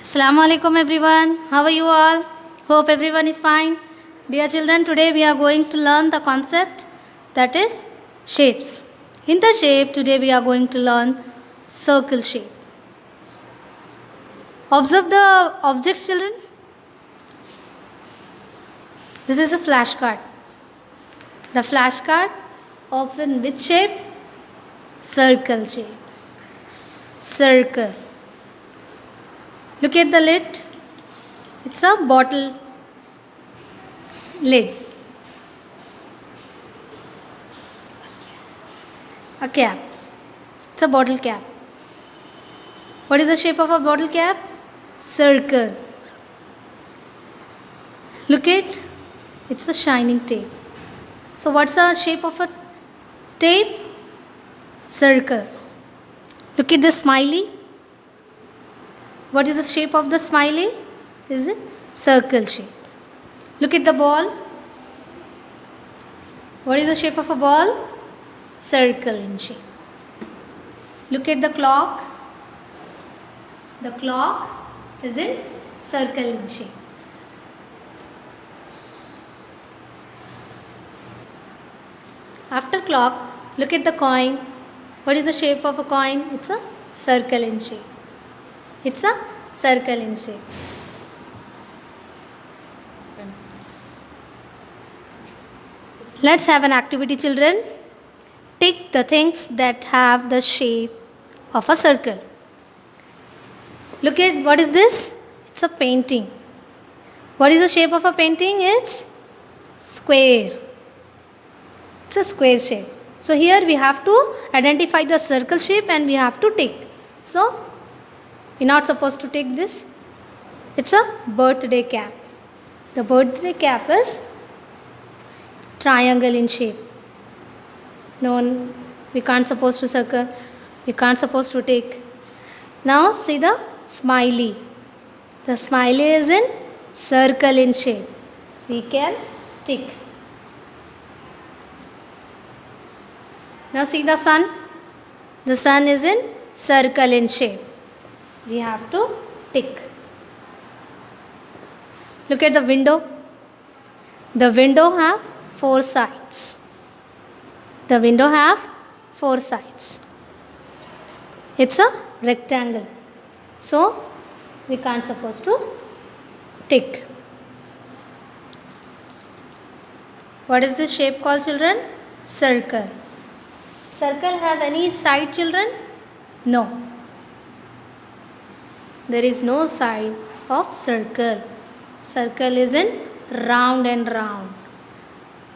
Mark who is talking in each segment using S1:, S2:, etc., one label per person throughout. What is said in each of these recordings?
S1: Assalamu alaikum everyone. How are you all? Hope everyone is fine. Dear children, today we are going to learn the concept that is shapes. In the shape, today we are going to learn circle shape. Observe the objects, children. This is a flashcard. The flashcard of in which shape? Circle shape. Circle. Look at the lid. It's a bottle lid. A cap. It's a bottle cap. What is the shape of a bottle cap? Circle. Look at, it's a shining tape. So what's the shape of a tape? Circle. Look at the smiley. What is the shape of the smiley? Is it circle shape? Look at the ball. What is the shape of a ball? Circle in shape. Look at the clock. The clock is in circle in shape. After clock, look at the coin. What is the shape of a coin? It's a circle in shape. It's a circle in shape. Let's have an activity, children. Tick the things that have the shape of a circle. Look at, what is this? It's a painting. What is the shape of a painting? It's square. It's a square shape. So here we have to identify the circle shape and we have to tick. So you're not supposed to take this. It's a birthday cap. The birthday cap is triangle in shape. No, we can't supposed to circle. We can't supposed to take. Now see the smiley. The smiley is in circle in shape. We can tick. Now see the sun. The sun is in circle in shape. We have to tick. Look at the window. The window have 4 sides. The window have 4 sides. It's a rectangle. So we can't supposed to tick. What is this shape called, children? Circle. Circle have any side, children? No. There is no side of circle. Circle is in round and round.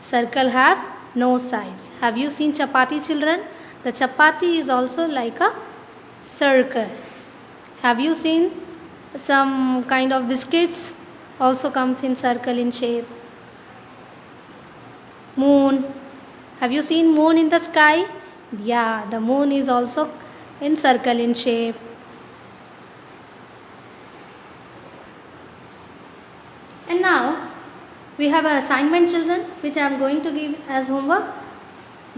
S1: Circle have no sides. Have you seen chapati, children? The chapati is also like a circle. Have you seen some kind of biscuits? Also comes in circle in shape. Moon. Have you seen moon in the sky? Yeah, the moon is also in circle in shape. And now we have an assignment, children, which I am going to give as homework.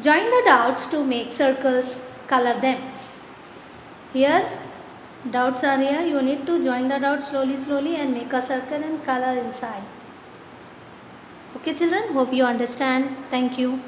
S1: Join the dots to make circles, color them. Here dots are here. You need to join the dots slowly and make a circle and color inside. Okay, children, hope you understand. Thank you.